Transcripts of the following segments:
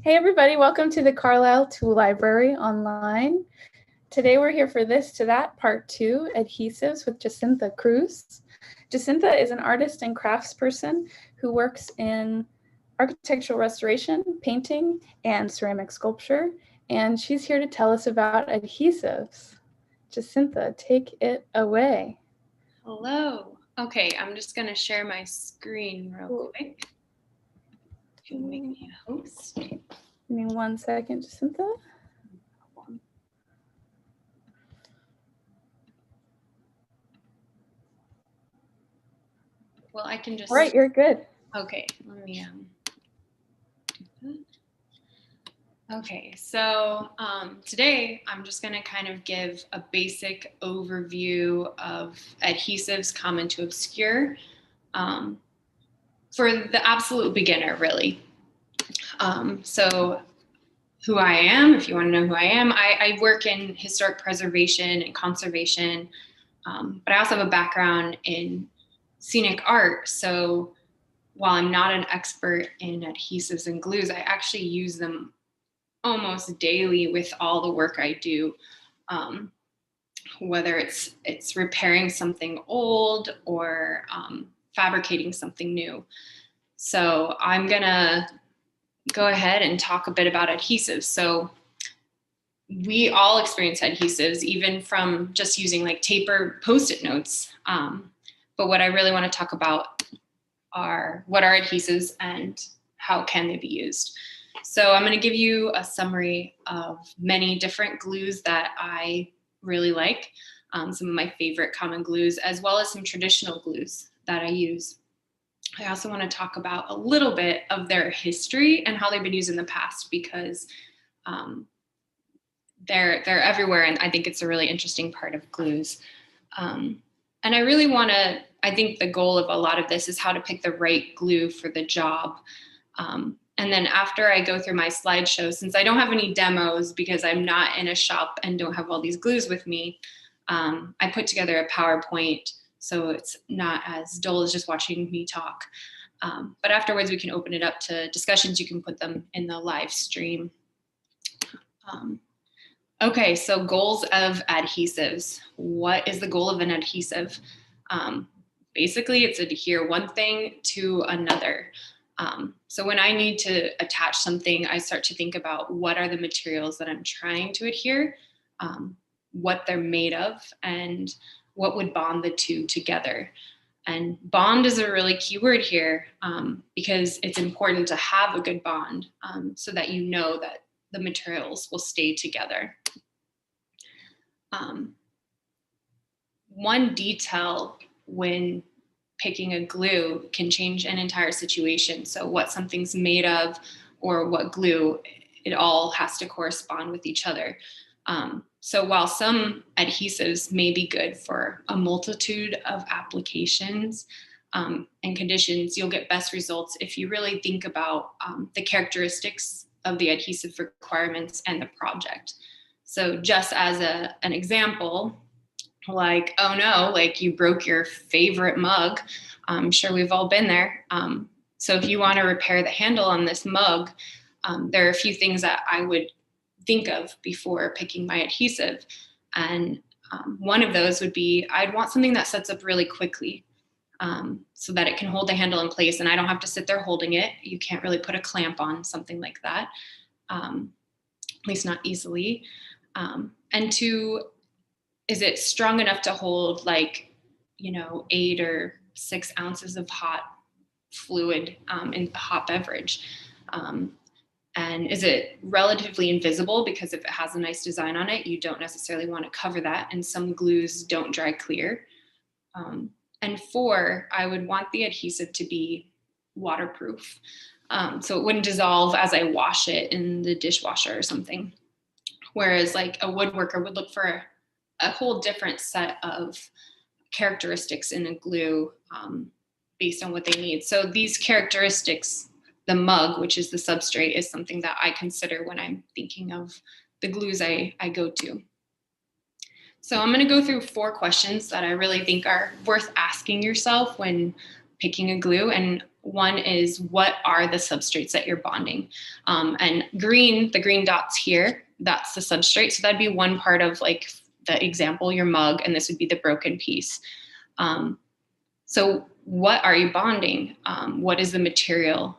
Hey everybody, welcome to the Carlisle Tool Library online. Today we're here for This to That Part 2, Adhesives with Jacintha Kruc. Jacintha is an artist and craftsperson who works in architectural restoration, painting, and ceramic sculpture, and she's here to tell us about adhesives. Jacintha, take it away. Hello. Okay, I'm just going to share my screen real quick. To make me a host. Give me 1 second, Jacintha. Well, I can just. Right, you're good. Okay, let me do that. Okay, so today I'm just going to kind of give a basic overview of adhesives common to obscure for the absolute beginner, really. So who I am, if you want to know who I am, I work in historic preservation and conservation, but I also have a background in scenic art. So while I'm not an expert in adhesives and glues, I actually use them almost daily with all the work I do, whether it's repairing something old or fabricating something new. So I'm gonna go ahead and talk a bit about adhesives. So we all experience adhesives, even from just using like tape or Post-it notes. But what I really want to talk about are what are adhesives and how can they be used. So I'm going to give you a summary of many different glues that I really like, some of my favorite common glues, as well as some traditional glues that I use. I also want to talk about a little bit of their history and how they've been used in the past, because they're everywhere, and I think it's a really interesting part of glues. And I really want to, I think the goal of a lot of this is how to pick the right glue for the job. And then after I go through my slideshow, since I don't have any demos because I'm not in a shop and don't have all these glues with me, I put together a PowerPoint so it's not as dull as just watching me talk. But afterwards, we can open it up to discussions. You can put them in the live stream. Okay, so goals of adhesives. What is the goal of an adhesive? Basically, it's adhere one thing to another. So when I need to attach something, I start to think about what are the materials that I'm trying to adhere, what they're made of, and what would bond the two together. And bond is a really key word here, because it's important to have a good bond, so that you know that the materials will stay together. One detail when picking a glue can change an entire situation. So what something's made of or what glue, it all has to correspond with each other. So while some adhesives may be good for a multitude of applications and conditions, you'll get best results if you really think about the characteristics of the adhesive requirements and the project. So just as an example, like, oh no, like you broke your favorite mug. I'm sure we've all been there. So if you want to repair the handle on this mug, there are a few things that I would think of before picking my adhesive. And one of those would be, I'd want something that sets up really quickly, so that it can hold the handle in place and I don't have to sit there holding it. You can't really put a clamp on something like that, at least not easily. And two, is it strong enough to hold 8 or 6 ounces of hot fluid in a hot beverage? And is it relatively invisible? Because if it has a nice design on it, you don't necessarily want to cover that. And some glues don't dry clear. And 4, I would want the adhesive to be waterproof. So it wouldn't dissolve as I wash it in the dishwasher or something. Whereas like a woodworker would look for a whole different set of characteristics in a glue based on what they need. So these characteristics, the mug, which is the substrate, is something that I consider when I'm thinking of the glues I go to. So I'm going to go through 4 questions that I really think are worth asking yourself when picking a glue. And One is, what are the substrates that you're bonding? And green, the green dots here, that's the substrate. So that'd be one part of like the example, your mug, and this would be the broken piece. So what are you bonding? What is the material?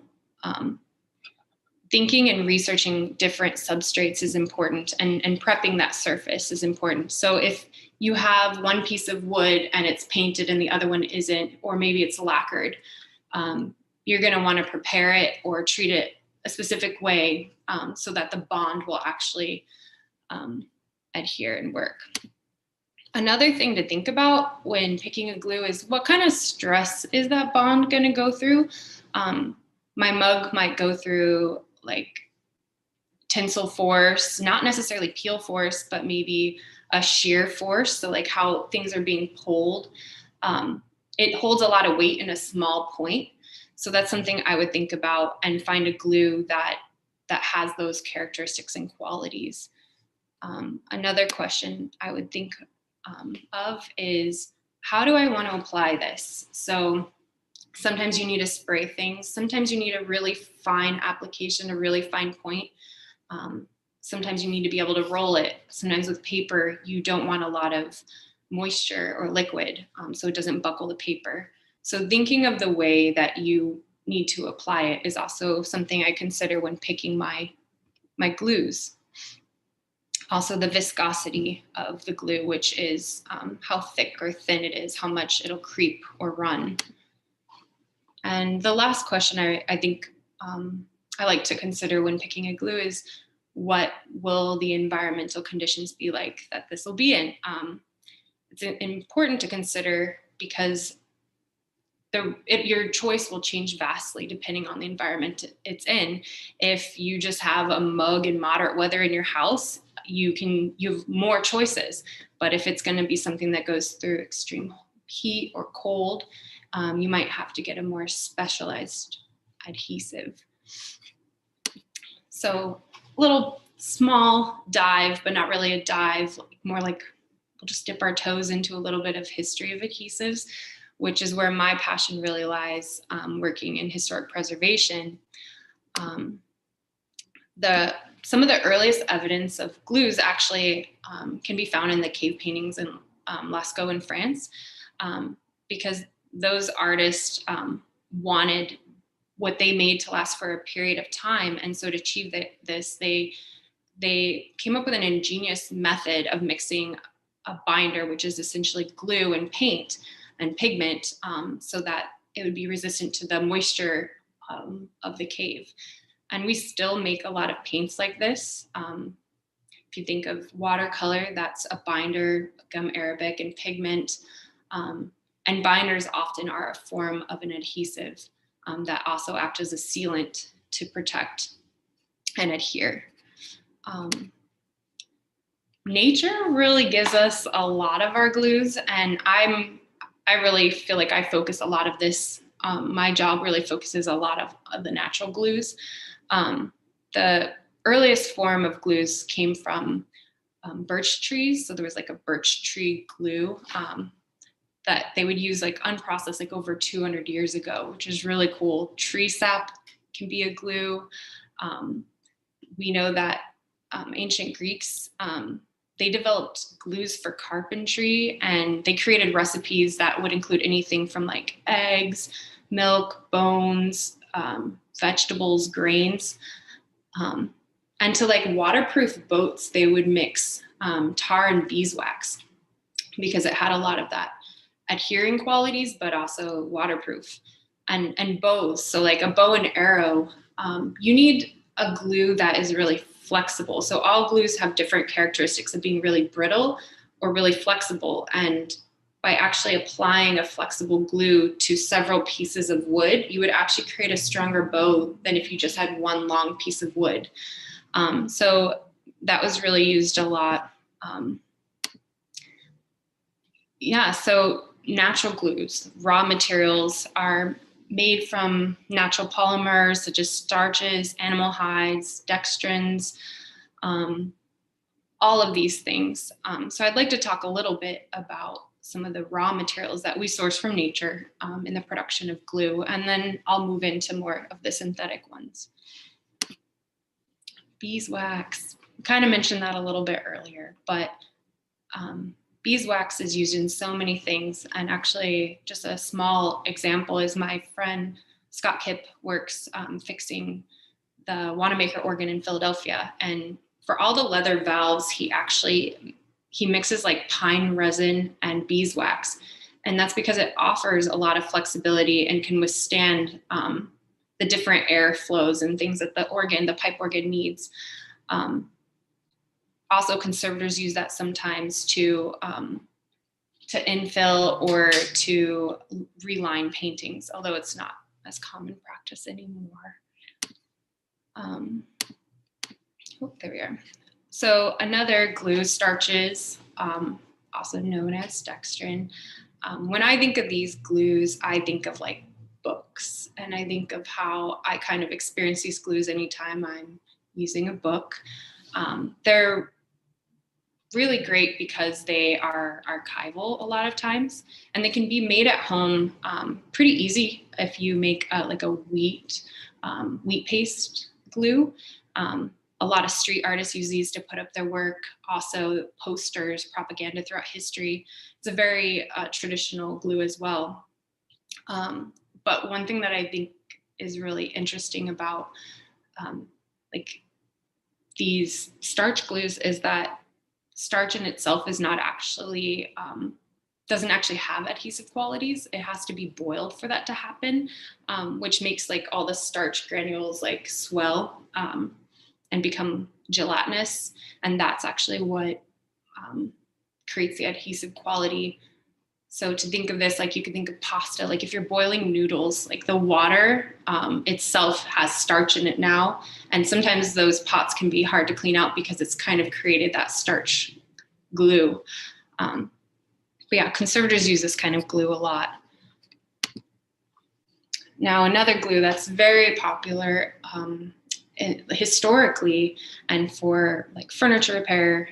Thinking and researching different substrates is important, and prepping that surface is important. So if you have one piece of wood and it's painted and the other one isn't, or maybe it's lacquered, you're going to want to prepare it or treat it a specific way so that the bond will actually adhere and work. Another thing to think about when picking a glue is, what kind of stress is that bond going to go through? My mug might go through like tensile force, not necessarily peel force, but maybe a shear force. So like how things are being pulled. It holds a lot of weight in a small point. So that's something I would think about and find a glue that has those characteristics and qualities. Another question I would think of is, how do I want to apply this? So sometimes you need to spray things. Sometimes you need a really fine application, a really fine point. Sometimes you need to be able to roll it. Sometimes with paper, you don't want a lot of moisture or liquid, so it doesn't buckle the paper. So thinking of the way that you need to apply it is also something I consider when picking my glues. Also the viscosity of the glue, which is how thick or thin it is, how much it'll creep or run. And the last question I think I like to consider when picking a glue is, what will the environmental conditions be like that this will be in? It's important to consider because your choice will change vastly depending on the environment it's in. If you just have a mug in moderate weather in your house, you have more choices. But if it's going to be something that goes through extreme heat or cold, you might have to get a more specialized adhesive. So little small dive, but not really a dive, more like we'll just dip our toes into a little bit of history of adhesives, which is where my passion really lies, working in historic preservation. Some of the earliest evidence of glues actually can be found in the cave paintings in Lascaux in France, because those artists wanted what they made to last for a period of time. And so to achieve this, they came up with an ingenious method of mixing a binder, which is essentially glue and paint and pigment, so that it would be resistant to the moisture of the cave. And we still make a lot of paints like this. If you think of watercolor, that's a binder, gum arabic, and pigment. And binders often are a form of an adhesive that also act as a sealant to protect and adhere. Nature really gives us a lot of our glues, and I really feel like I focus a lot of this. My job really focuses a lot of the natural glues. The earliest form of glues came from birch trees. So there was like a birch tree glue that they would use like unprocessed like over 200 years ago, which is really cool. Tree sap can be a glue. We know that ancient Greeks, they developed glues for carpentry, and they created recipes that would include anything from like eggs, milk, bones, vegetables, grains. And to like waterproof boats, they would mix tar and beeswax because it had a lot of that adhering qualities, but also waterproof. And bows, so like a bow and arrow, you need a glue that is really flexible. So all glues have different characteristics of being really brittle or really flexible. And by actually applying a flexible glue to several pieces of wood, you would actually create a stronger bow than if you just had one long piece of wood. So that was really used a lot. So natural glues, raw materials, are made from natural polymers such as starches, animal hides, dextrins, all of these things. So I'd like to talk a little bit about some of the raw materials that we source from nature in the production of glue. And then I'll move into more of the synthetic ones. Beeswax, kind of mentioned that a little bit earlier, but beeswax is used in so many things. And actually, just a small example is my friend Scott Kipp works fixing the Wanamaker organ in Philadelphia. And for all the leather valves, he mixes like pine resin and beeswax. And that's because it offers a lot of flexibility and can withstand the different air flows and things that the pipe organ needs. Also, conservators use that sometimes to infill or to reline paintings, although it's not as common practice anymore. There we are. So another glue, starches, also known as dextrin. When I think of these glues, I think of like books, and I think of how I kind of experience these glues anytime I'm using a book. They're really great because they are archival a lot of times, and they can be made at home pretty easy if you make like a wheat paste glue. A lot of street artists use these to put up their work, also posters, propaganda throughout history. It's a very traditional glue as well. But one thing that I think is really interesting about like these starch glues is that starch in itself is not actually, doesn't actually have adhesive qualities. It has to be boiled for that to happen, which makes like all the starch granules like swell and become gelatinous. And that's actually what creates the adhesive quality. So to think of this, like you could think of pasta, like if you're boiling noodles, like the water itself has starch in it now. And sometimes those pots can be hard to clean out because it's kind of created that starch glue. But yeah, conservators use this kind of glue a lot. Now, another glue that's very popular historically and for like furniture repair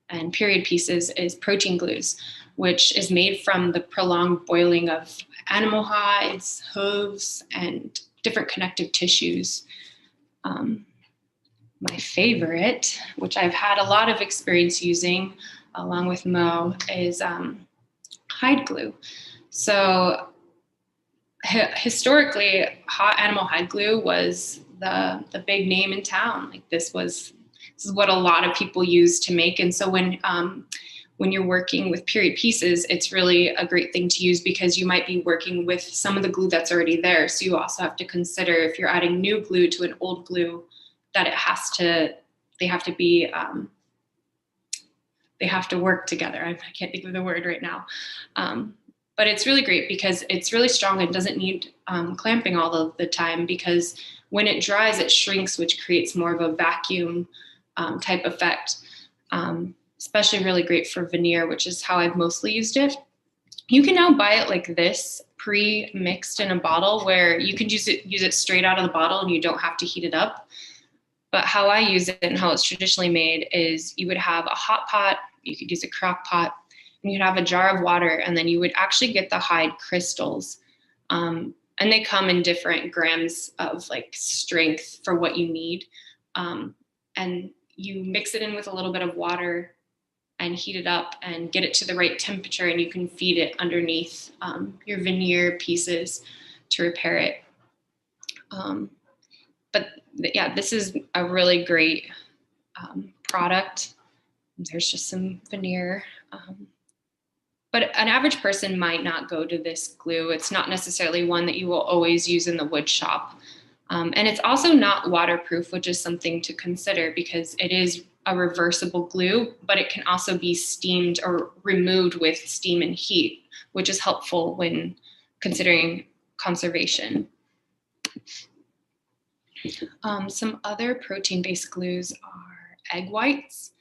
and period pieces is protein glues, which is made from the prolonged boiling of animal hides, hooves, and different connective tissues. My favorite, which I've had a lot of experience using along with Mo, is hide glue. So historically, hot animal hide glue was the big name in town. Like this is what a lot of people use to make. And so when you're working with period pieces, it's really a great thing to use because you might be working with some of the glue that's already there. So you also have to consider if you're adding new glue to an old glue, that they have to work together. I can't think of the word right now. But it's really great because it's really strong and doesn't need clamping all of the time, because when it dries, it shrinks, which creates more of a vacuum type effect. Especially really great for veneer, which is how I've mostly used it. You can now buy it like this, pre-mixed in a bottle, where you can use it straight out of the bottle and you don't have to heat it up. But how I use it and how it's traditionally made is you would have a hot pot, you could use a crock pot, and you'd have a jar of water, and then you would actually get the hide crystals. And they come in different grams of like strength for what you need. And you mix it in with a little bit of water and heat it up and get it to the right temperature, and you can feed it underneath your veneer pieces to repair it. But yeah, this is a really great product. There's just some veneer. But an average person might not go to this glue. It's not necessarily one that you will always use in the wood shop. And it's also not waterproof, which is something to consider because it is a reversible glue, but it can also be steamed or removed with steam and heat, which is helpful when considering conservation. Some other protein-based glues are egg whites,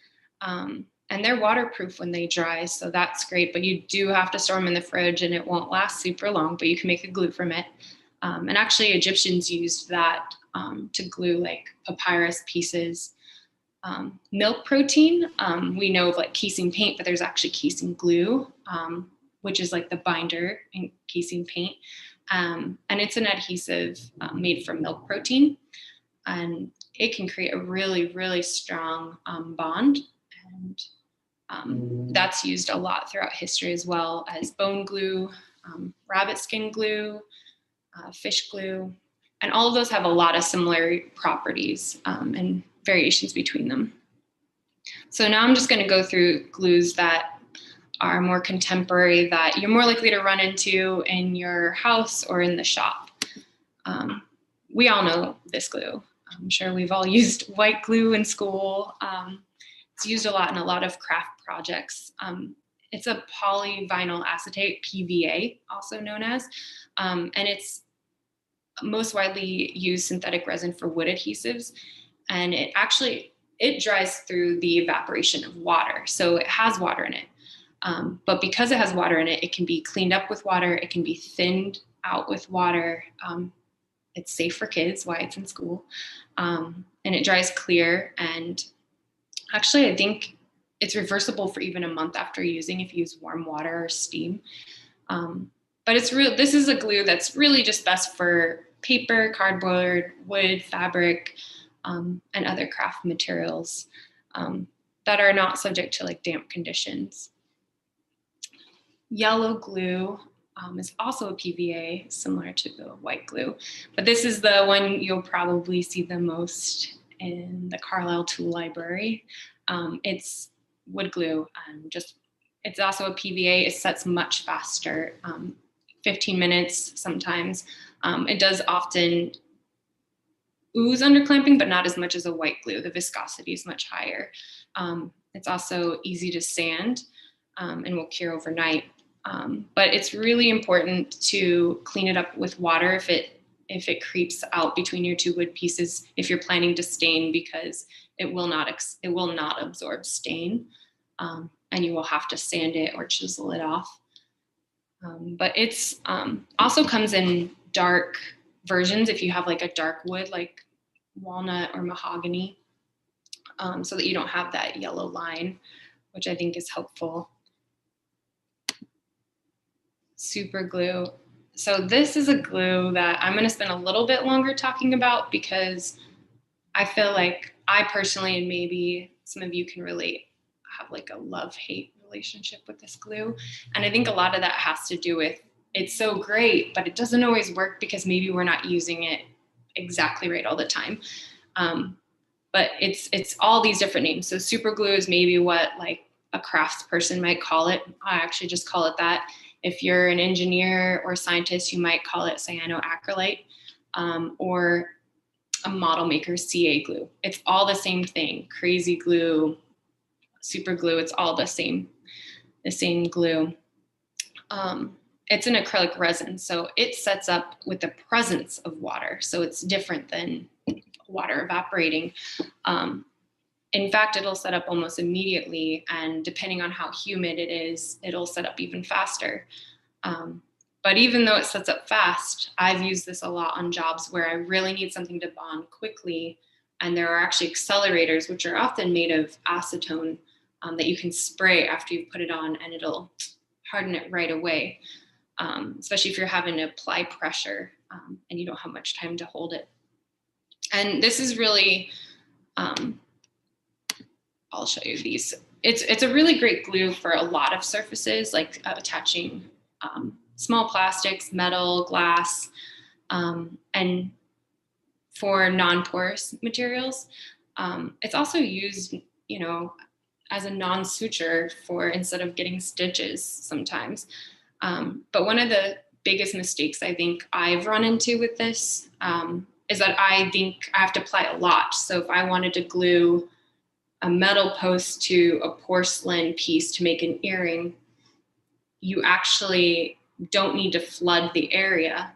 and they're waterproof when they dry, so that's great, but you do have to store them in the fridge and it won't last super long, but you can make a glue from it. And actually Egyptians used that to glue like papyrus pieces. milk protein. We know of like casein paint, but there's actually casein glue, which is like the binder in casein paint. And it's an adhesive made from milk protein. And it can create a really, really strong bond. And that's used a lot throughout history, as well as bone glue, rabbit skin glue, fish glue. And all of those have a lot of similar properties and variations between them. So now I'm just going to go through glues that are more contemporary, that you're more likely to run into in your house or in the shop. We all know this glue. I'm sure we've all used white glue in school. It's used a lot in a lot of craft projects. It's a polyvinyl acetate, PVA, also known as, and it's most widely used synthetic resin for wood adhesives. And it dries through the evaporation of water. So it has water in it. But because it has water in it, it can be cleaned up with water. It can be thinned out with water. It's safe for kids, why it's in school. And it dries clear. And actually, I think it's reversible for even a month after using if you use warm water or steam. But this is a glue that's really just best for paper, cardboard, wood, fabric, and other craft materials that are not subject to like damp conditions. Yellow glue is also a PVA, similar to the white glue, but this is the one you'll probably see the most in the Carlisle tool library. It's wood glue, it's also a PVA. It sets much faster, 15 minutes sometimes. It does often ooze under clamping, but not as much as a white glue. The viscosity is much higher. It's also easy to sand and will cure overnight. But it's really important to clean it up with water if it creeps out between your two wood pieces, if you're planning to stain, because it will not absorb stain, and you will have to sand it or chisel it off. But it's also comes in dark versions if you have like a dark wood like walnut or mahogany, so that you don't have that yellow line, which I think is helpful. Super glue. So this is a glue that I'm going to spend a little bit longer talking about, because I feel like I personally, and maybe some of you can relate, have like a love-hate relationship with this glue. And I think a lot of that has to do with it's so great, but it doesn't always work because maybe we're not using it exactly right all the time. But it's all these different names. So super glue is maybe what like a craftsperson might call it. I actually just call it that. If you're an engineer or scientist, you might call it cyanoacrylate, or a model maker, CA glue. It's all the same thing. Crazy glue, super glue, it's all the same glue. It's an acrylic resin, so it sets up with the presence of water. So it's different than water evaporating. In fact, it'll set up almost immediately, and depending on how humid it is, it'll set up even faster. But even though it sets up fast, I've used this a lot on jobs where I really need something to bond quickly. And there are actually accelerators, which are often made of acetone, that you can spray after you put it on, and it'll harden it right away, especially if you're having to apply pressure and you don't have much time to hold it. And this is really, I'll show you these. It's a really great glue for a lot of surfaces, like attaching small plastics, metal, glass, and for non-porous materials. It's also used, as a non-suture for instead of getting stitches sometimes. But one of the biggest mistakes I think I've run into with this is that I think I have to apply a lot. So if I wanted to glue a metal post to a porcelain piece to make an earring, you actually don't need to flood the area.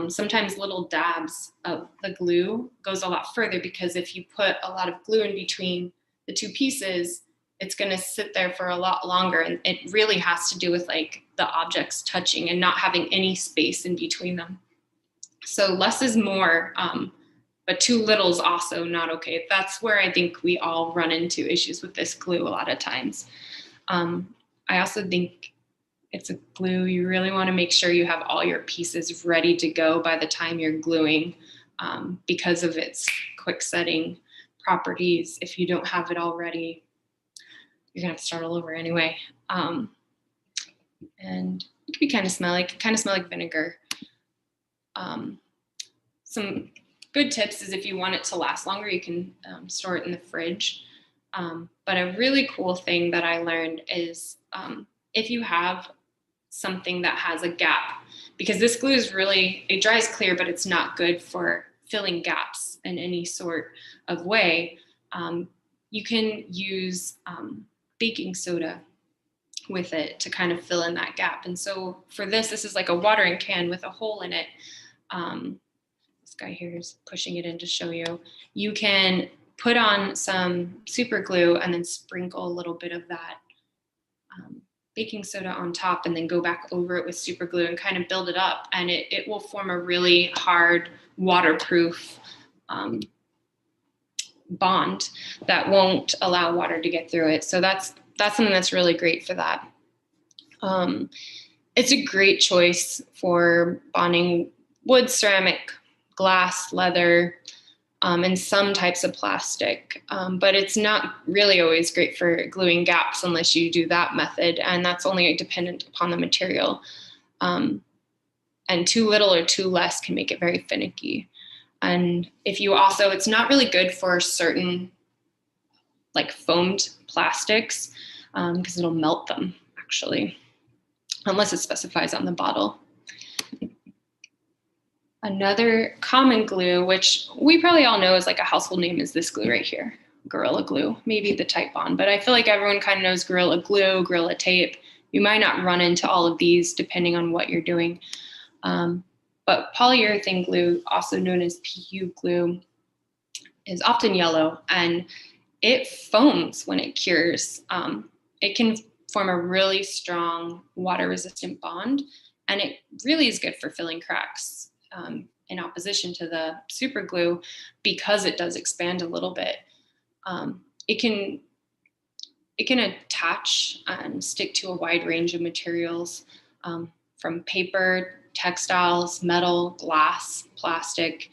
Sometimes little dabs of the glue goes a lot further, because if you put a lot of glue in between the two pieces, it's going to sit there for a lot longer. And it really has to do with like the objects touching and not having any space in between them. So less is more, but too little is also not okay. That's where I think we all run into issues with this glue a lot of times. I also think it's a glue, you really want to make sure you have all your pieces ready to go by the time you're gluing, because of its quick setting properties. If you don't have it all ready, you're gonna have to start all over anyway. And it can be kind of smell like vinegar. Some good tips is if you want it to last longer, you can store it in the fridge. But a really cool thing that I learned is if you have something that has a gap, because this glue is really, it dries clear, but it's not good for filling gaps in any sort of way. You can use baking soda with it to kind of fill in that gap. And so for this is like a watering can with a hole in it. This guy here is pushing it in to show you. You can put on some super glue and then sprinkle a little bit of that baking soda on top, and then go back over it with super glue and kind of build it up. And it will form a really hard, waterproof bond that won't allow water to get through it. So that's something that's really great for that. It's a great choice for bonding wood, ceramic, glass, leather, and some types of plastic. But it's not really always great for gluing gaps unless you do that method, and that's only dependent upon the material. And too little or too less can make it very finicky. And if you also, it's not really good for certain like foamed plastics, because it'll melt them actually, unless it specifies on the bottle. Another common glue, which we probably all know is like a household name, is this glue right here, Gorilla Glue, maybe the Type Bond, but I feel like everyone kind of knows Gorilla Glue, Gorilla Tape. You might not run into all of these depending on what you're doing. But polyurethane glue, also known as PU glue, is often yellow, and it foams when it cures. It can form a really strong water-resistant bond, and it really is good for filling cracks, in opposition to the super glue, because it does expand a little bit. It can attach and stick to a wide range of materials, from paper, textiles, metal, glass, plastic.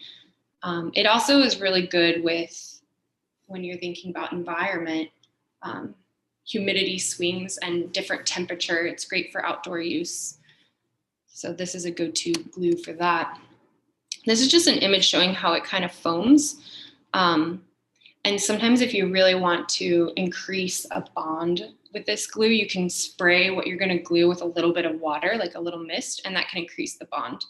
It also is really good with, when you're thinking about environment, humidity swings and different temperature. It's great for outdoor use. So this is a go-to glue for that. This is just an image showing how it kind of foams. And sometimes if you really want to increase a bond with this glue, you can spray what you're going to glue with a little bit of water, like a little mist, and that can increase the bond.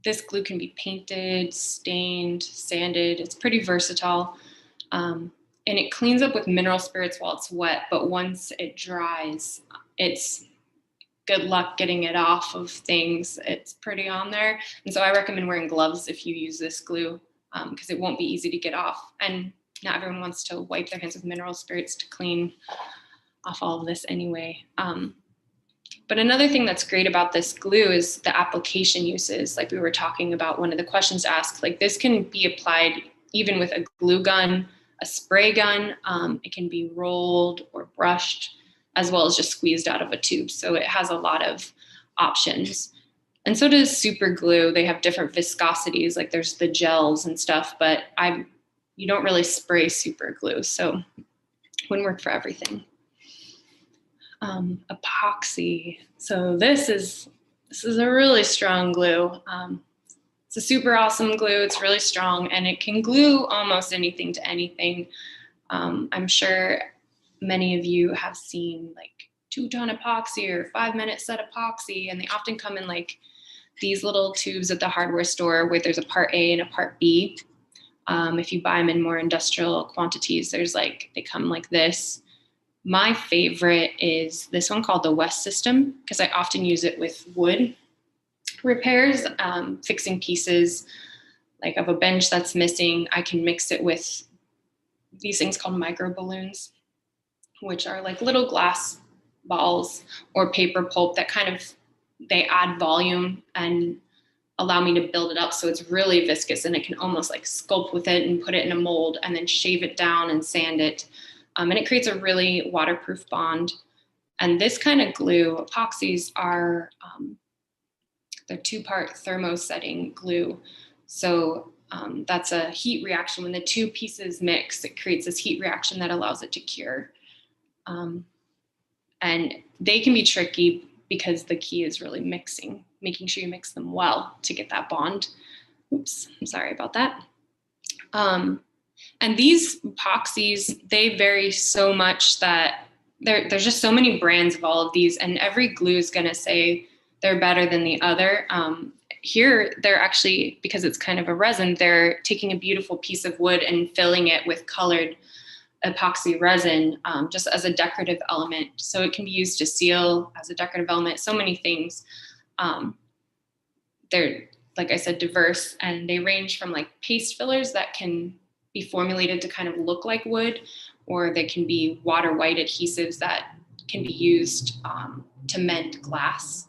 This glue can be painted, stained, sanded. It's pretty versatile. And it cleans up with mineral spirits while it's wet, but once it dries, it's good luck getting it off of things. It's pretty on there. And so I recommend wearing gloves if you use this glue, because it won't be easy to get off. And not everyone wants to wipe their hands with mineral spirits to clean off all of this anyway. But another thing that's great about this glue is the application uses. Like we were talking about, one of the questions asked, like this can be applied even with a glue gun, a spray gun. It can be rolled or brushed, as well as just squeezed out of a tube. So it has a lot of options. And so does super glue. They have different viscosities, like there's the gels and stuff, but you don't really spray super glue, so it wouldn't work for everything. Epoxy. So this is a really strong glue. It's a super awesome glue. It's really strong, and it can glue almost anything to anything. I'm sure many of you have seen like 2-ton epoxy or 5-minute set epoxy, and they often come in like these little tubes at the hardware store where there's a part A and a part B. If you buy them in more industrial quantities, they come like this. My favorite is this one called the West system, because I often use it with wood repairs, fixing pieces like of a bench that's missing. I can mix it with these things called micro balloons, which are like little glass balls or paper pulp that they add volume and allow me to build it up so it's really viscous and it can almost like sculpt with it and put it in a mold and then shave it down and sand it. And it creates a really waterproof bond. And this kind of glue, epoxies are, they're 2-part thermosetting glue. So that's a heat reaction. When the 2 pieces mix, it creates this heat reaction that allows it to cure. And they can be tricky because the key is really making sure you mix them well to get that bond. Oops, I'm sorry about that. And these epoxies, they vary so much that there's just so many brands of all of these, and every glue is going to say they're better than the other. Here, they're actually, because it's kind of a resin, they're taking a beautiful piece of wood and filling it with colored epoxy resin just as a decorative element. So it can be used to seal as a decorative element, so many things. They're, like I said, diverse, and they range from like paste fillers that can be formulated to kind of look like wood, or they can be water white adhesives that can be used to mend glass.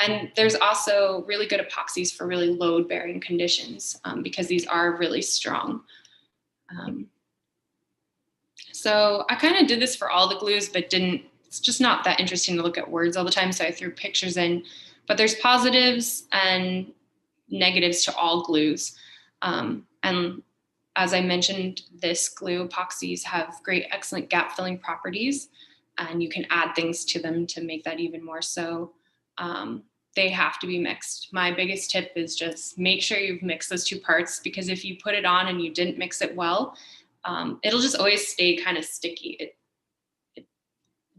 And there's also really good epoxies for really load-bearing conditions because these are really strong. So I kind of did this for all the glues, but it's just not that interesting to look at words all the time, so I threw pictures in. But there's positives and negatives to all glues. And as I mentioned, this glue epoxies have great, excellent gap filling properties, and you can add things to them to make that even more so. They have to be mixed. My biggest tip is just make sure you've mixed those 2 parts, because if you put it on and you didn't mix it well, it'll just always stay kind of sticky. It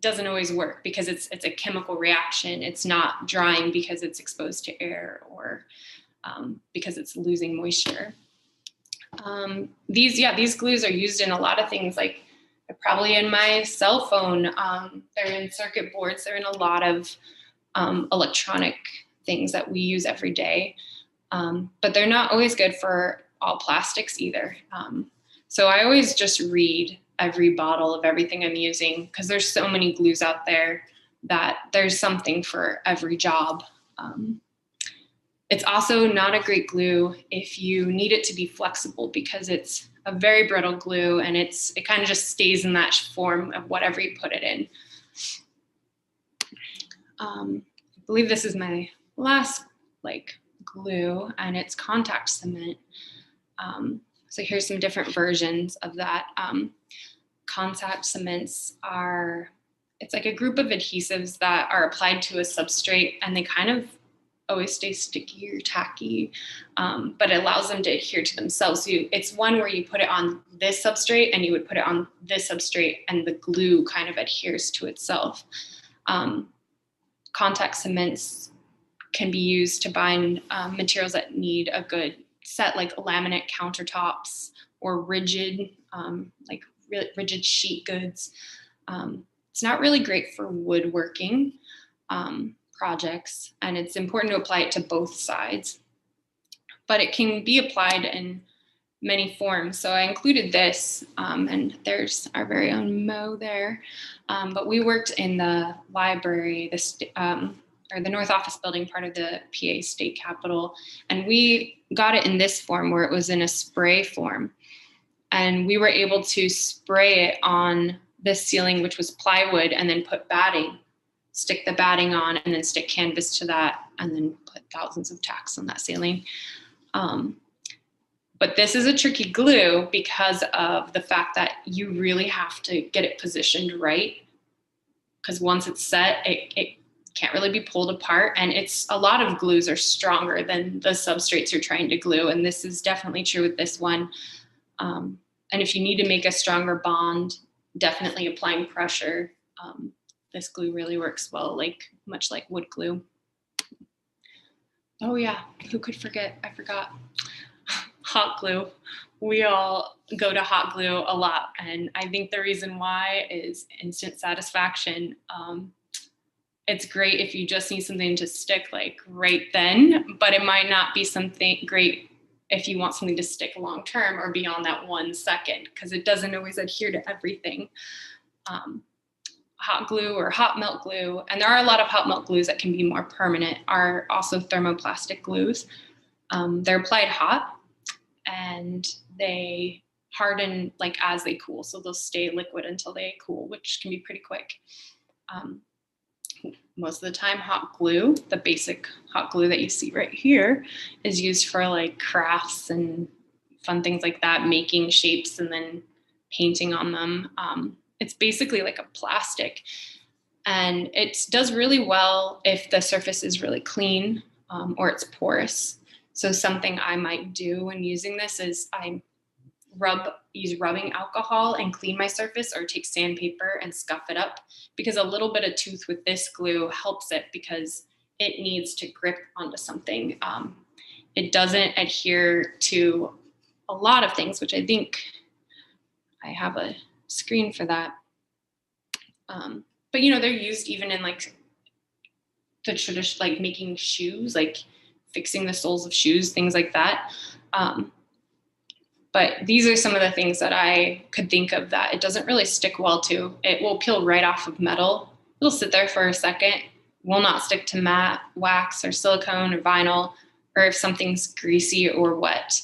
doesn't always work because it's a chemical reaction. It's not drying because it's exposed to air or because it's losing moisture. These glues are used in a lot of things, like they're probably in my cell phone. They're in circuit boards. They're in a lot of electronic things that we use every day. But they're not always good for all plastics either. So I always just read every bottle of everything I'm using, because there's so many glues out there that there's something for every job. It's also not a great glue if you need it to be flexible, because it's a very brittle glue and it kind of just stays in that form of whatever you put it in. I believe this is my last glue, and it's contact cement. So here's some different versions of that. Contact cements it's like a group of adhesives that are applied to a substrate, and they kind of always stay sticky or tacky, but it allows them to adhere to themselves. So it's one where you put it on this substrate and you would put it on this substrate, and the glue kind of adheres to itself. Contact cements can be used to bind materials that need a good set, like laminate countertops or rigid, rigid sheet goods. It's not really great for woodworking projects, and it's important to apply it to both sides, but it can be applied in many forms. So I included this, and there's our very own Mo there. But we worked in the library, or the North Office Building, part of the PA State Capitol, and we got it in this form where it was in a spray form. And we were able to spray it on this ceiling, which was plywood, and then put batting, stick the batting on, and then stick canvas to that, and then put thousands of tacks on that ceiling. But this is a tricky glue because of the fact that you really have to get it positioned right, because once it's set, it can't really be pulled apart. And a lot of glues are stronger than the substrates you're trying to glue. And this is definitely true with this one. And if you need to make a stronger bond, definitely applying pressure. This glue really works well, much like wood glue. Oh yeah, who could forget? I forgot. Hot glue. We all go to hot glue a lot. And I think the reason why is instant satisfaction. It's great if you just need something to stick right then, but it might not be something great if you want something to stick long term or beyond that 1 second, because it doesn't always adhere to everything. hot glue or hot melt glue, and there are a lot of hot melt glues that can be more permanent, are also thermoplastic glues. They're applied hot and they harden like as they cool. So they'll stay liquid until they cool, which can be pretty quick. Most of the time, hot glue, the basic hot glue that you see right here, is used for like crafts and fun things like that, making shapes and then painting on them. It's basically like a plastic, and it does really well if the surface is really clean or it's porous. So something I might do when using this is I use rubbing alcohol and clean my surface, or take sandpaper and scuff it up, because a little bit of tooth with this glue helps it because it needs to grip onto something. It doesn't adhere to a lot of things, which I think I have a screen for that. But you know, they're used even in like the tradition, like making shoes, like fixing the soles of shoes, things like that. But these are some of the things that I could think of that it doesn't really stick well to. It will peel right off of metal. It'll sit there for a second, will not stick to matte, wax, or silicone, or vinyl, or if something's greasy or wet.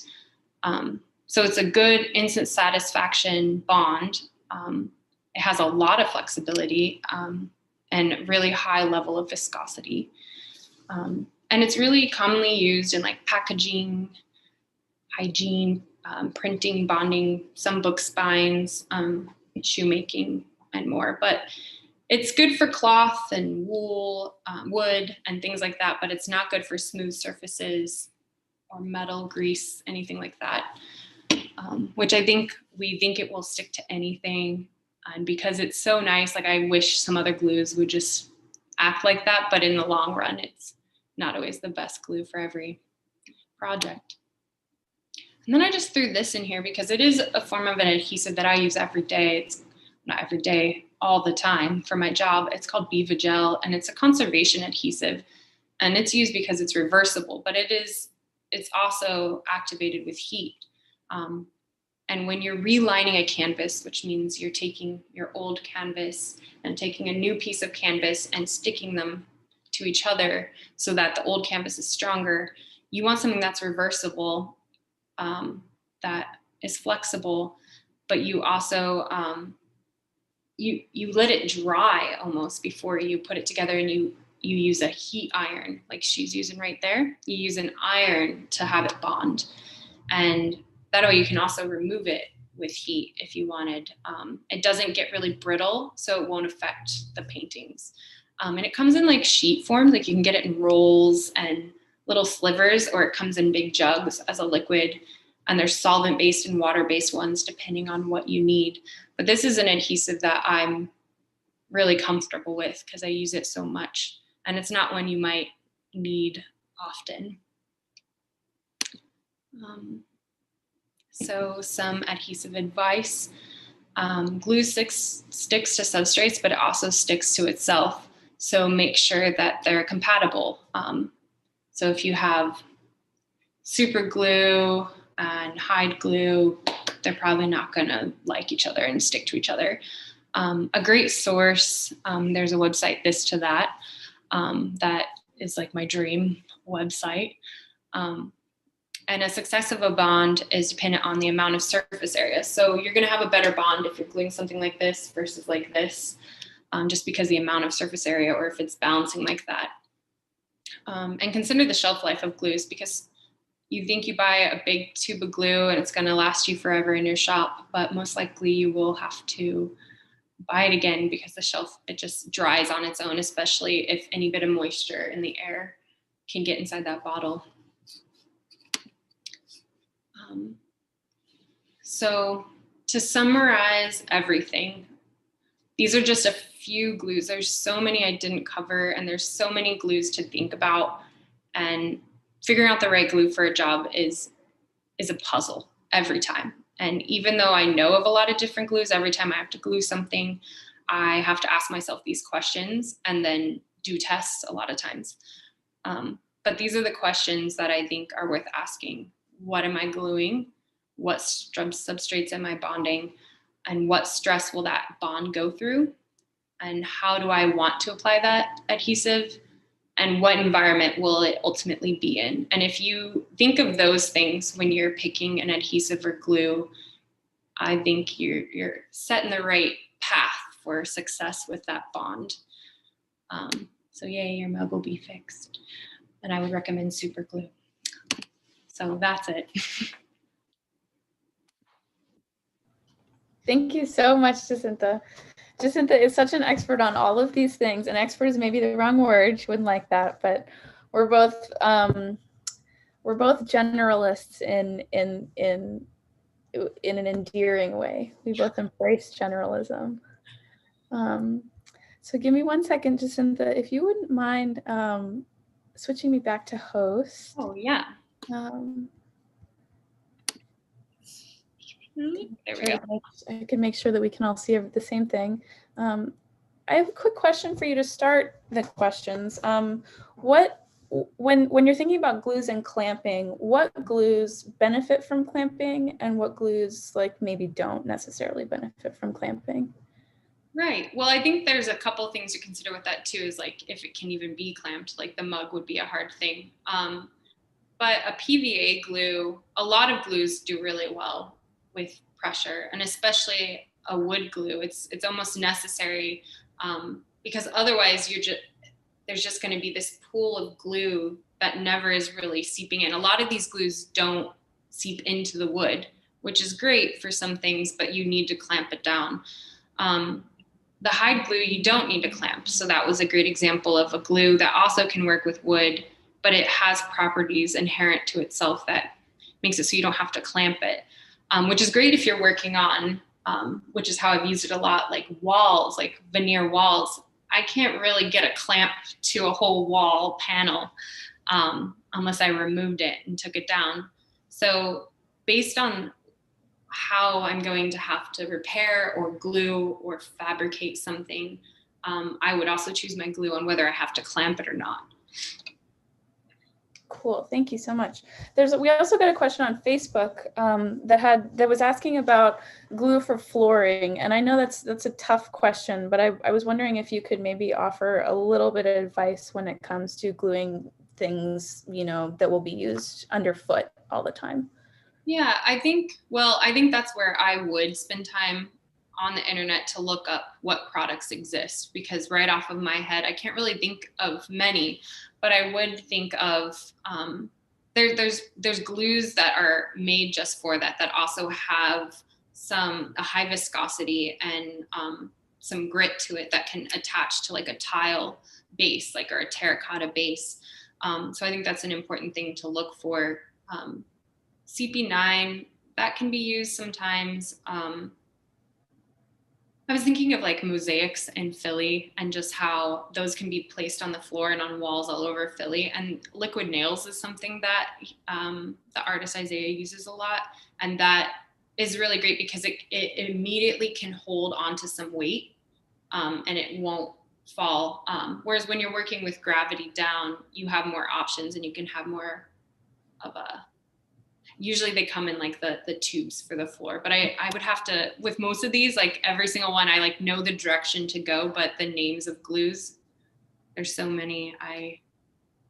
So it's a good instant satisfaction bond. It has a lot of flexibility and really high level of viscosity. And it's really commonly used in like packaging, hygiene, printing, bonding, some book spines, shoemaking, and more. But it's good for cloth and wool, wood, and things like that, but it's not good for smooth surfaces or metal, grease, anything like that, which I think we think it will stick to anything. And because it's so nice, like I wish some other glues would just act like that, but in the long run, it's not always the best glue for every project. And then I just threw this in here because it is a form of an adhesive that I use every day. It's not every day, all the time for my job. It's called Viva Gel, and it's a conservation adhesive. And it's used because it's reversible, but it's also activated with heat. And when you're relining a canvas, which means you're taking your old canvas and taking a new piece of canvas and sticking them to each other so that the old canvas is stronger, you want something that's reversible, that is flexible, but you also, you let it dry almost before you put it together, and you use a heat iron, like she's using right there. You use an iron to have it bond. And that way you can also remove it with heat if you wanted. It doesn't get really brittle, so it won't affect the paintings. And it comes in like sheet forms, like you can get it in rolls and little slivers, or it comes in big jugs as a liquid, and there's solvent-based and water-based ones depending on what you need. But this is an adhesive that I'm really comfortable with because I use it so much, and it's not one you might need often. So some adhesive advice. Glue sticks to substrates, but it also sticks to itself. So make sure that they're compatible. So if you have super glue and hide glue, they're probably not gonna like each other and stick to each other. A great source, there's a website, This to That, that is like my dream website. And a success of a bond is dependent on the amount of surface area. So you're gonna have a better bond if you're gluing something like this versus like this, just because the amount of surface area, or if it's bouncing like that. And consider the shelf life of glues, because you think you buy a big tube of glue and it's gonna last you forever in your shop, but most likely you will have to buy it again because the shelf, it just dries on its own, especially if any bit of moisture in the air can get inside that bottle. So to summarize everything, these are just a few glues. There's so many I didn't cover, and there's so many glues to think about, and figuring out the right glue for a job is a puzzle every time. And even though I know of a lot of different glues, every time I have to glue something, I have to ask myself these questions and then do tests a lot of times. But these are the questions that I think are worth asking. What am I gluing? What substrates am I bonding? And what stress will that bond go through? and how do I want to apply that adhesive, and what environment will it ultimately be in. And if you think of those things when you're picking an adhesive or glue, I think you're set in the right path for success with that bond. So yay, your mug will be fixed. And I would recommend super glue. So that's it. Thank you so much, Jacintha. Jacintha is such an expert on all of these things, and expert is maybe the wrong word. She wouldn't like that, but we're both generalists in an endearing way. We both embrace generalism. So give me 1 second, Jacintha, if you wouldn't mind switching me back to host. Oh yeah. There we go. I can make sure that we can all see the same thing. I have a quick question for you to start the questions. When you're thinking about glues and clamping, what glues benefit from clamping and what glues like maybe don't necessarily benefit from clamping? Right. Well, I think there's a couple things to consider with that too, is like if it can even be clamped, like the mug would be a hard thing. But a PVA glue, a lot of glues do really well with pressure, and especially a wood glue. It's almost necessary because otherwise there's just going to be this pool of glue that never is really seeping in. A lot of these glues don't seep into the wood, which is great for some things, but you need to clamp it down. The hide glue, you don't need to clamp. So that was a great example of a glue that also can work with wood, but it has properties inherent to itself that makes it so you don't have to clamp it, which is great if you're working on, which is how I've used it a lot, like walls, like veneer walls. I can't really get a clamp to a whole wall panel unless I removed it and took it down. So based on how I'm going to have to repair or glue or fabricate something, I would also choose my glue on whether I have to clamp it or not. Cool, thank you so much. We also got a question on Facebook that was asking about glue for flooring, and I know that's a tough question, but I was wondering if you could maybe offer a little bit of advice when it comes to gluing things, that will be used underfoot all the time. Yeah, I think that's where I would spend time on the internet to look up what products exist, because right off of my head, I can't really think of many, but I would think of, there's glues that are made just for that also have a high viscosity and some grit to it that can attach to like a tile base, like, or a terracotta base. So I think that's an important thing to look for. CP9, that can be used sometimes. I was thinking of like mosaics in Philly and just how those can be placed on the floor and on walls all over Philly. And liquid nails is something that the artist Isaiah uses a lot. And that is really great because it immediately can hold onto some weight and it won't fall. Whereas when you're working with gravity down, you have more options and you can have more of usually they come in like the tubes for the floor, but I would have to, with most of these, like every single one, I like know the direction to go, but the names of glues, there's so many,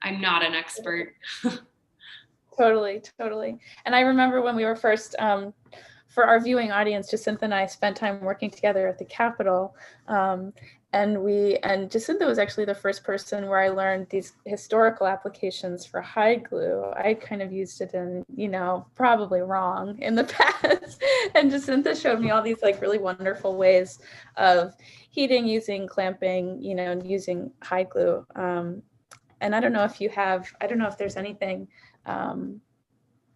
I'm not an expert. Totally. And I remember when we were first, for our viewing audience, Jacintha and I spent time working together at the Capitol. And Jacintha was actually the first person where I learned these historical applications for hide glue. I kind of used it in, probably wrong in the past. And Jacintha showed me all these like really wonderful ways of heating, using clamping, using hide glue. And I don't know if there's anything,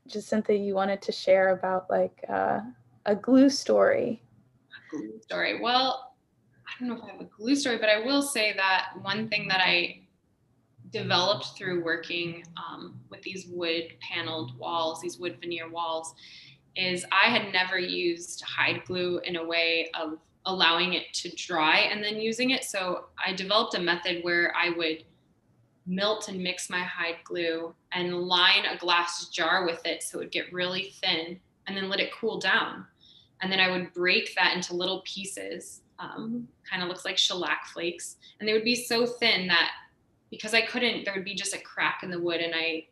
Jacintha, you wanted to share about like a glue story. A glue story. Well, I don't know if I have a glue story, but I will say that one thing that I developed through working with these wood paneled walls, these wood veneer walls, is I had never used hide glue in a way of allowing it to dry and then using it. So I developed a method where I would melt and mix my hide glue and line a glass jar with it so it would get really thin and then let it cool down. And then I would break that into little pieces kind of looks like shellac flakes. And they would be so thin that because I couldn't, there would be just a crack in the wood, and I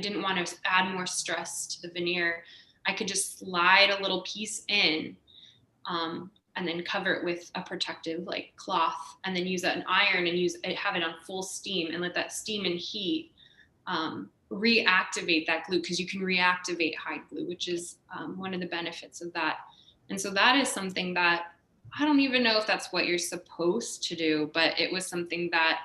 didn't want to add more stress to the veneer. I could just slide a little piece in, and then cover it with a protective like cloth, and then use an iron and have it on full steam and let that steam and heat reactivate that glue, because you can reactivate hide glue, which is one of the benefits of that. And so that is something that I don't even know if that's what you're supposed to do, but it was something that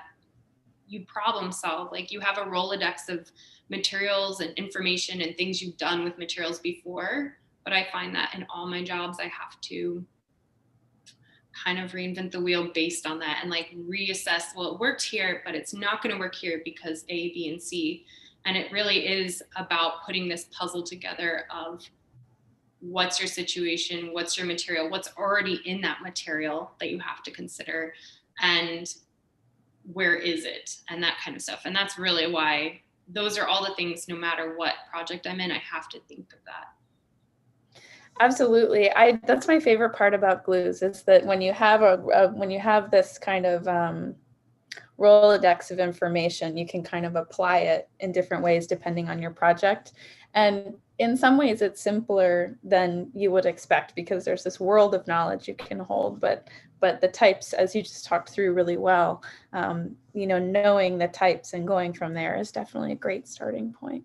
you problem solve. Like, you have a Rolodex of materials and information and things you've done with materials before. But I find that in all my jobs, I have to kind of reinvent the wheel based on that and like reassess, well, it worked here, but it's not going to work here because A, B, and C. And it really is about putting this puzzle together of what's your situation, what's your material, what's already in that material that you have to consider, and where is it, and that kind of stuff. And that's really why those are all the things, no matter what project I'm in, I have to think of that. Absolutely. That's my favorite part about glues, is that when you have when you have this kind of Rolodex of information, you can kind of apply it in different ways depending on your project. And in some ways it's simpler than you would expect, because there's this world of knowledge you can hold, but the types, as you just talked through really well, knowing the types and going from there is definitely a great starting point.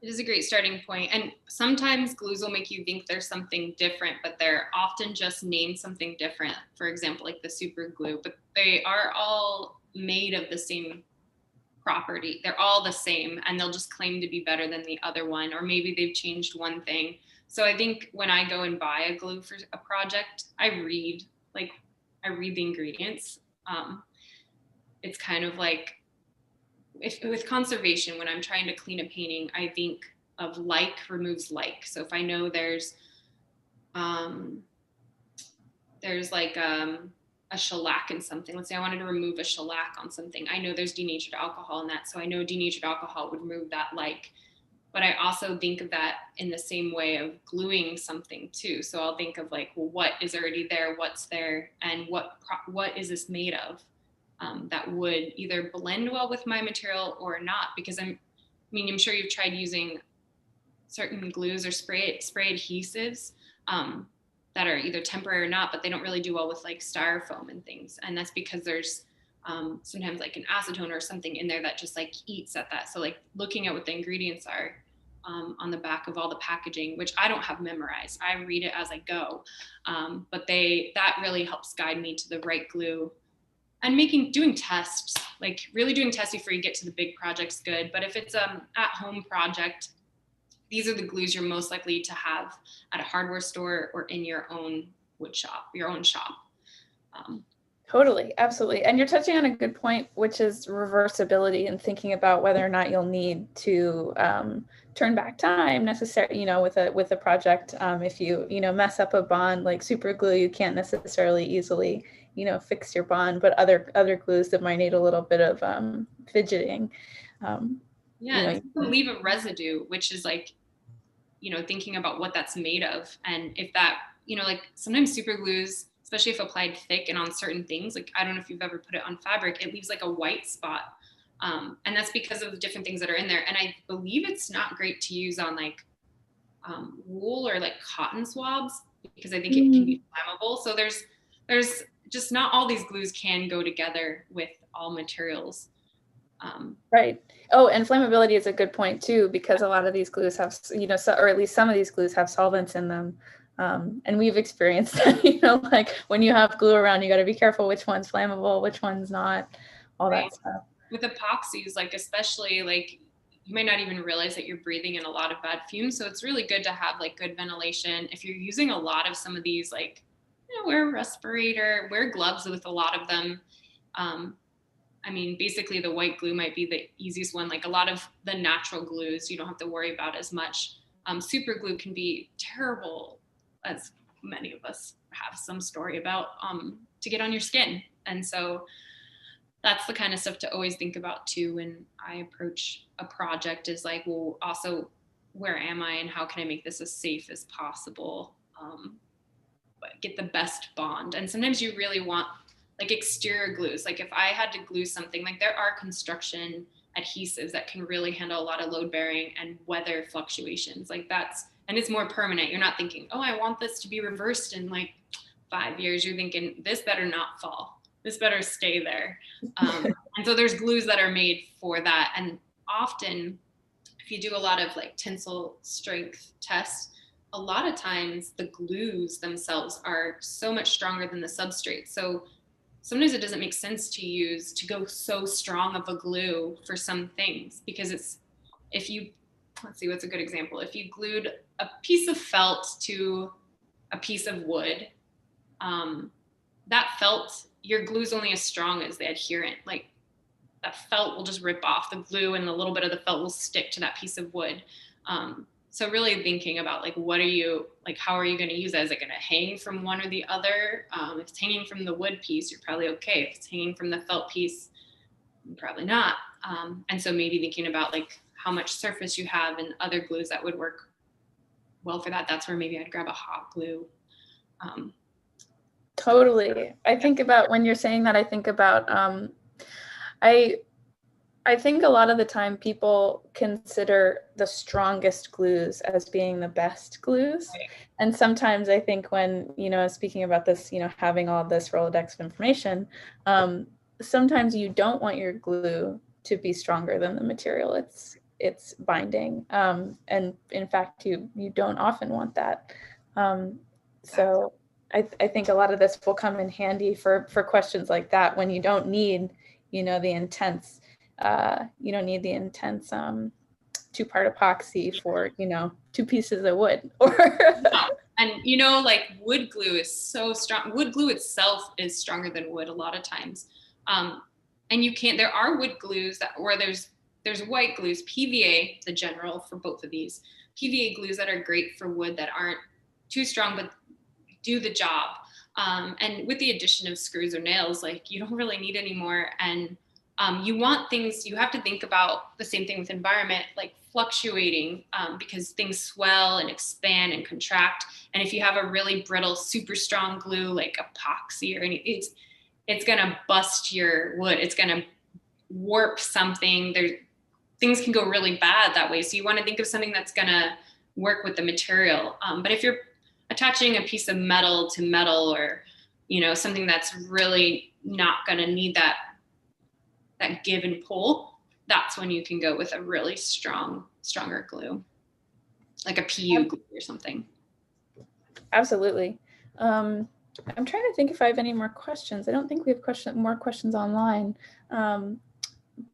It is a great starting point. And sometimes glues will make you think there's something different, but they're often just named something different. For example, like the super glue, but they are all made of the same property. They're all the same, and they'll just claim to be better than the other one, or maybe they've changed one thing. So I think when I go and buy a glue for a project, I read the ingredients. It's kind of like, with conservation, when I'm trying to clean a painting, I think of like removes like. So if I know there's like a shellac in something, let's say I wanted to remove a shellac on something, I know there's denatured alcohol in that, so I know denatured alcohol would remove that like. But I also think of that in the same way of gluing something too. So I'll think of like, well, what is already there, what's there, and what is this made of? That would either blend well with my material or not, because I'm sure you've tried using certain glues or spray adhesives that are either temporary or not, but they don't really do well with like styrofoam and things. And that's because there's sometimes like an acetone or something in there that just like eats at that. So like looking at what the ingredients are on the back of all the packaging, which I don't have memorized, I read it as I go, but that really helps guide me to the right glue. And doing tests, like really doing tests before you get to the big project's good. But if it's at-home project, these are the glues you're most likely to have at a hardware store or in your own wood shop, your own shop. Totally, absolutely. And you're touching on a good point, which is reversibility, and thinking about whether or not you'll need to turn back time necessarily, with a project. If you mess up a bond like super glue, you can't necessarily easily fix your bond, but other glues that might need a little bit of fidgeting. Leave a residue, which is like, thinking about what that's made of. And if that, like sometimes super glues, especially if applied thick and on certain things, like I don't know if you've ever put it on fabric, it leaves like a white spot. And that's because of the different things that are in there. And I believe it's not great to use on like wool or like cotton swabs, because I think it can be flammable. So there's just not all these glues can go together with all materials. Right. Oh, and flammability is a good point too, because a lot of these glues have, or at least some of these glues have solvents in them. And we've experienced that, like when you have glue around, you got to be careful which one's flammable, which one's not, all that stuff. With epoxies, like especially like you might not even realize that you're breathing in a lot of bad fumes. So it's really good to have like good ventilation. If you're using a lot of some of these, like, wear a respirator, wear gloves with a lot of them. Basically the white glue might be the easiest one. Like a lot of the natural glues, you don't have to worry about as much. Super glue can be terrible, as many of us have some story about, to get on your skin. And so that's the kind of stuff to always think about too when I approach a project, is like, well, also where am I and how can I make this as safe as possible? get the best bond. And sometimes you really want like exterior glues. Like if I had to glue something, like there are construction adhesives that can really handle a lot of load bearing and weather fluctuations. Like that's, and it's more permanent. You're not thinking, oh, I want this to be reversed in like 5 years. You're thinking this better not fall. This better stay there. And so there's glues that are made for that. And often if you do a lot of like tensile strength tests, a lot of times the glues themselves are so much stronger than the substrate. So sometimes it doesn't make sense to go so strong of a glue for some things, because if you, let's see, what's a good example? If you glued a piece of felt to a piece of wood, that felt, your glue's only as strong as the adherent. Like that felt will just rip off the glue and a little bit of the felt will stick to that piece of wood. So really thinking about like, how are you going to use that? Is it going to hang from one or the other? If it's hanging from the wood piece, you're probably okay. If it's hanging from the felt piece, probably not. And so maybe thinking about like how much surface you have and other glues that would work well for that. That's where maybe I'd grab a hot glue. Totally. I think about, when you're saying that, I think about, I think a lot of the time people consider the strongest glues as being the best glues. Right. And sometimes I think when, speaking about this, having all this Rolodex of information, sometimes you don't want your glue to be stronger than the material it's binding. And in fact, you don't often want that. So I think a lot of this will come in handy for questions like that, when you don't need, the intense, you don't need the intense two-part epoxy for, 2 pieces of wood. And like wood glue is so strong. Wood glue itself is stronger than wood a lot of times. And there are wood glues where there's white glues, PVA, the general for both of these. PVA glues that are great for wood that aren't too strong, but do the job. And with the addition of screws or nails, like you don't really need any more. And you want things, you have to think about the same thing with environment, like fluctuating, because things swell and expand and contract. And if you have a really brittle, super strong glue, like epoxy or anything, it's gonna bust your wood. It's gonna warp something. Things can go really bad that way. So you wanna think of something that's gonna work with the material. But if you're attaching a piece of metal to metal, or, something that's really not gonna need that give and pull, that's when you can go with a really stronger glue, like a PU glue or something. Absolutely. I'm trying to think if I have any more questions. I don't think we have more questions online.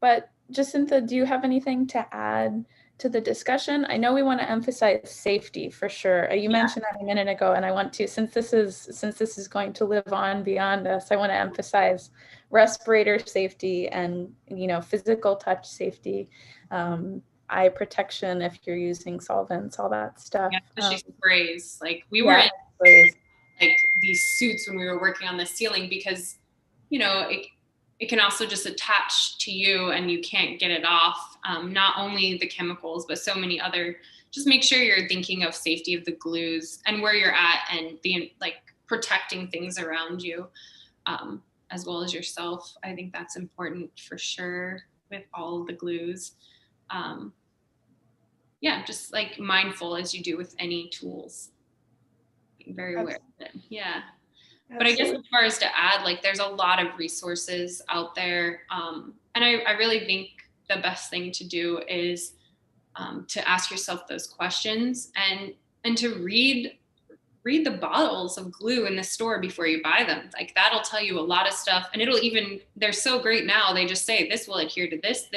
But Jacintha, do you have anything to add to the discussion? I know we want to emphasize safety for sure. You mentioned that a minute ago, and I want to, since this is going to live on beyond us, I want to emphasize respirator safety and physical touch safety, eye protection if you're using solvents, all that stuff. Yeah, especially sprays. Like we were in sprays, like these suits when we were working on the ceiling, because it can also just attach to you and you can't get it off. Not only the chemicals, but so many other, just make sure you're thinking of safety of the glues and where you're at, and protecting things around you, as well as yourself. I think that's important for sure with all of the glues. Just like mindful as you do with any tools. Being very aware of it. Yeah. Absolutely. But I guess as far as to add, like there's a lot of resources out there. And I really think the best thing to do is to ask yourself those questions and to read the bottles of glue in the store before you buy them. Like that'll tell you a lot of stuff, and they're so great now. They just say, this will adhere to this,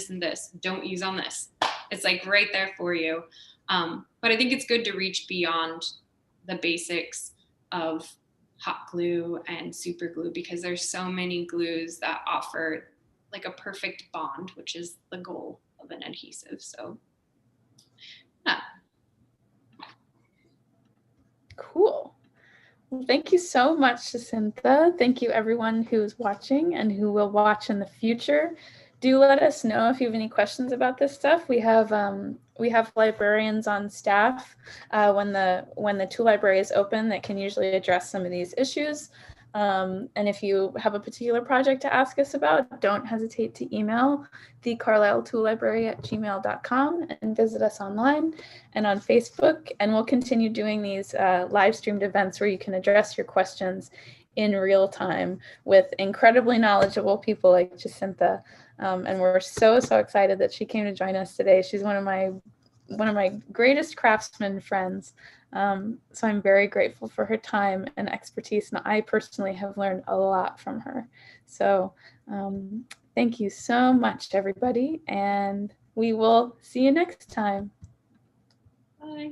and this. Don't use on this. It's like right there for you. But I think it's good to reach beyond the basics of hot glue and super glue, because there's so many glues that offer like a perfect bond, which is the goal of an adhesive. So yeah. Cool. Well, thank you so much, Jacintha. Thank you everyone who's watching and who will watch in the future. do let us know if you have any questions about this stuff. We have librarians on staff when the tool library is open that can usually address some of these issues. And if you have a particular project to ask us about, don't hesitate to email thecarlisletoolllibrary@gmail.com and visit us online and on Facebook. And we'll continue doing these live streamed events where you can address your questions in real time with incredibly knowledgeable people like Jacintha. And we're so excited that she came to join us today. She's one of my greatest craftsman friends. So I'm very grateful for her time and expertise, and I personally have learned a lot from her. So thank you so much, everybody, and we will see you next time. Bye.